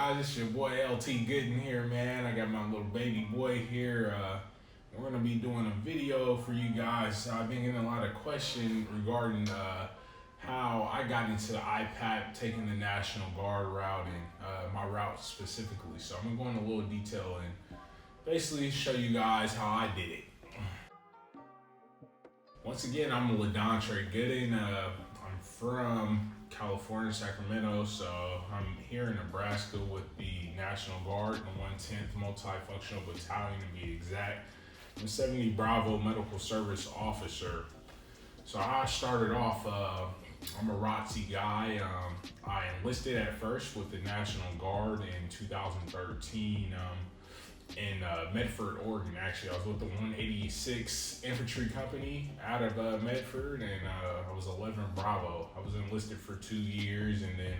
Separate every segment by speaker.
Speaker 1: guys? It's your boy LT Gooden here, man. I got my little baby boy here. We're gonna be doing a video for you guys. I've been getting a lot of questions regarding how I got into the IPAP, taking the National Guard route, and my route specifically. So I'm gonna go into a little detail and basically show you guys how I did it. Once again, I'm LaDontre Gooden. I'm from California, Sacramento, so I'm here in Nebraska with the National Guard, the 110th Multifunctional Battalion to be exact. I'm a 70 Bravo Medical Service Officer. So I started off, I'm a ROTC guy. I enlisted at first with the National Guard in 2013 in Medford, Oregon. Actually, I was with the 186 Infantry Company out of Medford, and I was 11 Bravo. I was enlisted for 2 years, and then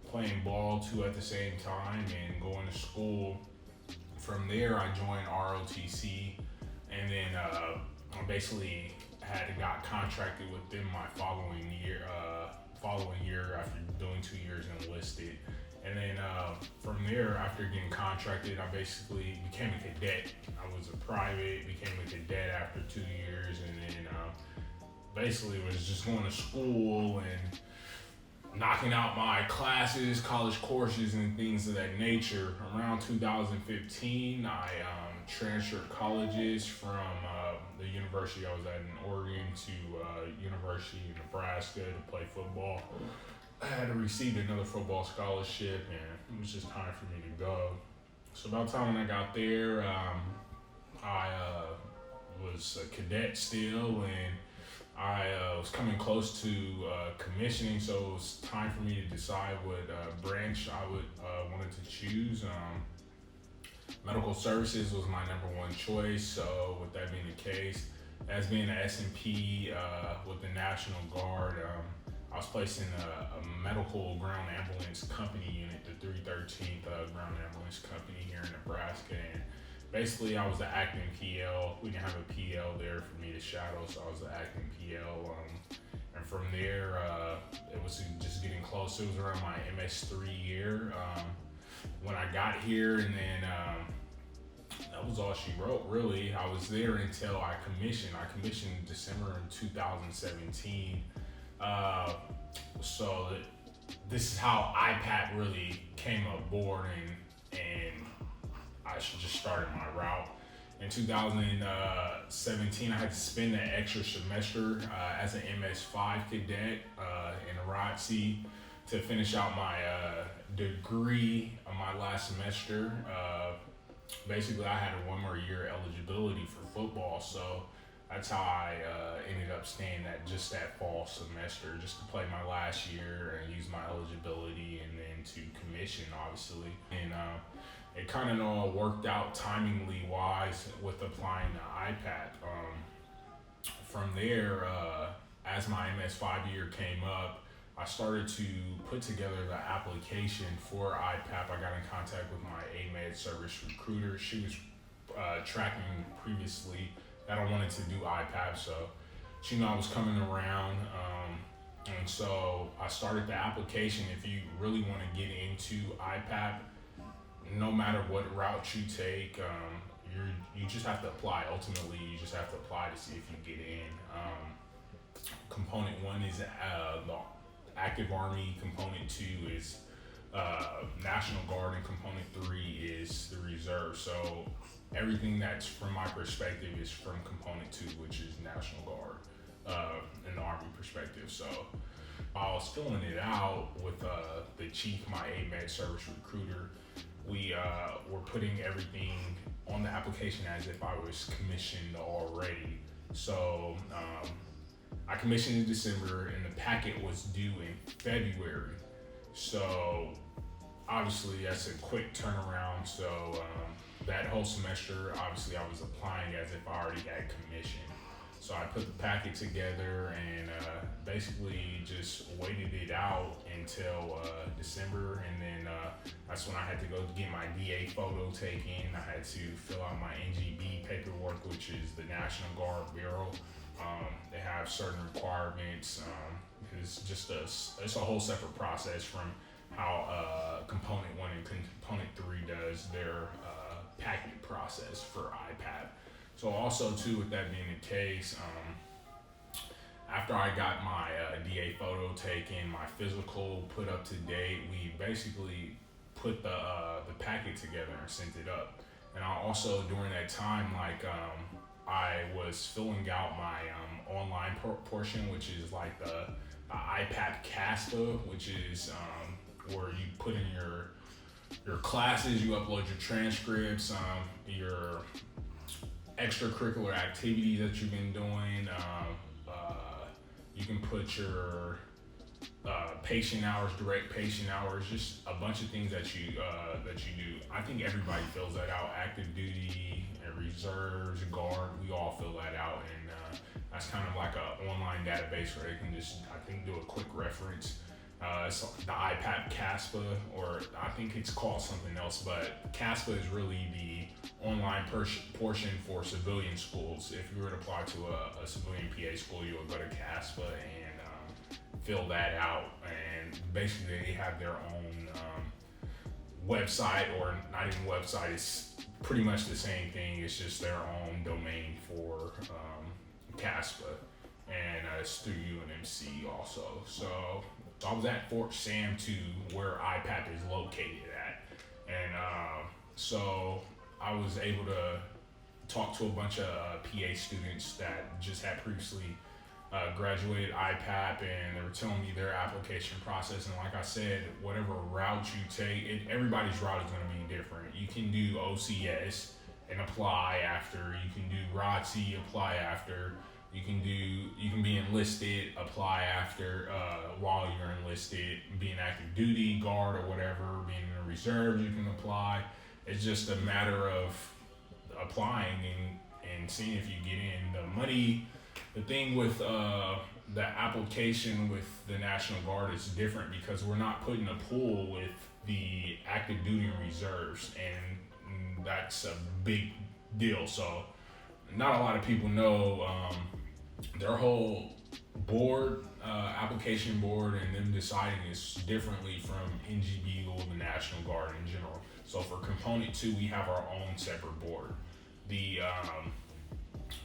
Speaker 1: playing ball too at the same time, and going to school. From there, I joined ROTC, and then I basically got contracted with them my following year. After doing 2 years enlisted. And then from there, after getting contracted, I basically became a cadet. I was a private, became a cadet after 2 years, and then basically was just going to school and knocking out my classes, college courses, and things of that nature. Around 2015, I transferred colleges from the university I was at in Oregon to University of Nebraska to play football. I had received another football scholarship, and it was just time for me to go. So about the time when I got there, I was a cadet still, and I was coming close to commissioning, so it was time for me to decide what branch I wanted to choose. Medical services was my number one choice. So with that being the case, as being an S&P with the National Guard, I was placed in a medical ground ambulance company unit, the 313th Ground Ambulance Company here in Nebraska. And basically, I was the acting PL. We didn't have a PL there for me to shadow, so I was the acting PL. And from there, it was just getting close. It was around my MS3 year when I got here, and then that was all she wrote, really. I was there until I commissioned. I commissioned in December in 2017. So this is how IPAP really came aboard, and I just started my route. In 2017, I had to spend an extra semester as an MS5 cadet in ROTC to finish out my degree on my last semester. Basically, I had 1 more year eligibility for football, so that's how I ended up staying that fall semester, just to play my last year and use my eligibility, and then to commission, obviously. And it kind of all worked out timingly wise with applying to IPAP. From there, as my MS5 year came up, I started to put together the application for IPAP. I got in contact with my AMED service recruiter. She was tracking previously that I wanted to do IPAP, so she knew I was coming around. And so I started the application. If you really want to get into IPAP, no matter what route you take, you just have to apply. Ultimately, you just have to apply to see if you get in. Component 1 is the active Army. Component 2 is National Guard, and component 3 is the reserve. So everything that's from my perspective is from component 2, which is National Guard, in the Army perspective. So I was filling it out with the chief, my AMED service recruiter. We were putting everything on the application as if I was commissioned already. So I commissioned in December, and the packet was due in February. So obviously that's a quick turnaround. So that whole semester, obviously I was applying as if I already had commission. So I put the packet together and basically just waited it out until December, and then that's when I had to go get my DA photo taken. I had to fill out my NGB paperwork, which is the National Guard Bureau. They have certain requirements. It's a whole separate process from how component 1 and component 3 does their packet process for IPAP. So also too, with that being the case, after I got my DA photo taken, my physical put up to date, we basically put the packet together and sent it up. And I also during that time, I was filling out my online portion, which is like the IPAP CASPA, which is where you put in your classes, you upload your transcripts, your extracurricular activities that you've been doing. You can put your patient hours, direct patient hours, just a bunch of things that you do. I think everybody fills that out. Active duty, reserves, guard, we all fill that out, and that's kind of like an online database where they can just, I think, do a quick reference. It's the IPAP CASPA, or I think it's called something else, but CASPA is really the online portion for civilian schools. If you were to apply to a civilian PA school, you would go to CASPA and fill that out. And basically, they have their own website, or not even website. It's pretty much the same thing. It's just their own domain for CASPA, and it's through UNMC also. So I was at Fort Sam 2, where IPAP is located at, and so I was able to talk to a bunch of PA students that just had previously graduated IPAP, and they were telling me their application process. And like I said, whatever route you take, everybody's route is going to be different. You can do OCS and apply after. You can do ROTC, apply after. You can be enlisted, apply after while you're enlisted, being active duty, guard, or whatever. Being in the reserve, you can apply. It's just a matter of applying and seeing if you get in. The money, the thing with the application with the National Guard is different, because we're not put in a pool with the active duty and reserves, and that's a big deal. So not a lot of people know their whole board, application board, and them deciding is differently from NGB or the National Guard in general. So for component 2, we have our own separate board.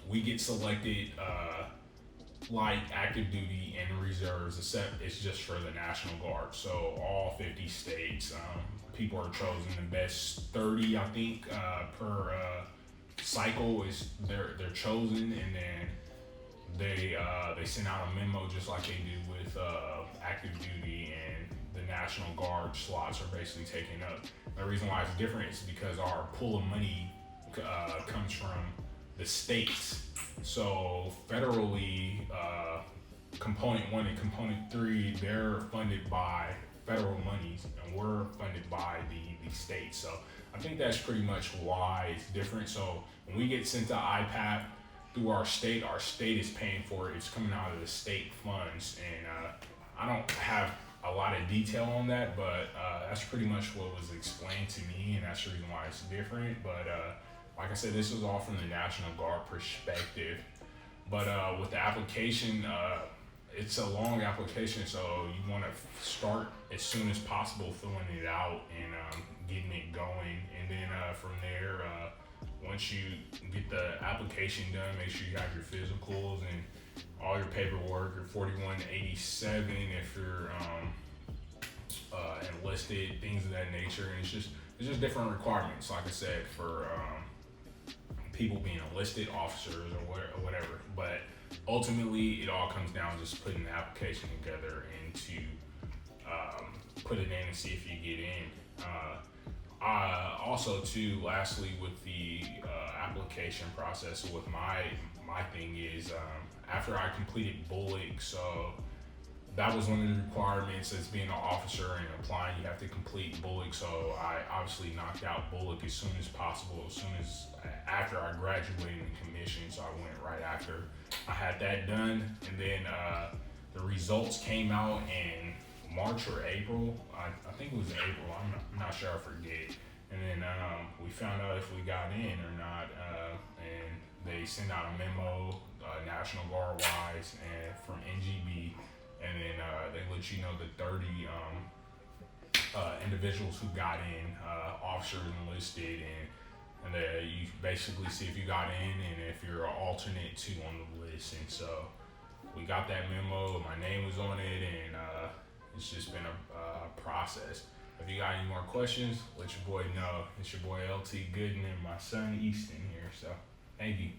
Speaker 1: We get selected like active duty and reserves, except it's just for the National Guard. So all 50 states, people are chosen. The best 30, I think, per cycle is they're chosen, and then they send out a memo just like they do with active duty, and the National Guard slots are basically taken up. The reason why it's different is because our pool of money comes from the states. So federally, component 1 and component 3, they're funded by federal monies, and we're funded by the state. So I think that's pretty much why it's different. So when we get sent to IPAP through our state is paying for it. It's coming out of the state funds, and I don't have a lot of detail on that, but that's pretty much what was explained to me, and that's the reason why it's different. But like I said, this was all from the National Guard perspective. But with the application, it's a long application, so you want to start as soon as possible filling it out and getting it going. And then from there, once you get the application done, make sure you have your physicals and all your paperwork, your 4187 if you're enlisted, things of that nature. And it's just different requirements, like I said, for people being enlisted, officers, or whatever. But ultimately, it all comes down to just putting the application together and to put it in and see if you get in. Also, too, lastly, with the application process, so with my thing is after I completed Bullock, so that was one of the requirements as being an officer and applying. You have to complete Bullock, so I obviously knocked out Bullock as soon as possible, as soon as after I graduated and commissioned. So I went right after I had that done, and then the results came out in March or April. I think it was April. I'm not sure. I forget. And then we found out if we got in or not, and they sent out a memo, National Guard wise, and from NGB, and then they let you know the 30 individuals who got in, officers enlisted, and you basically see if you got in and if you're an alternate two on the list. And so we got that memo, my name was on it, and it's just been a process. If you got any more questions, let your boy know. It's your boy LT Gooden and my son Easton here. So thank you.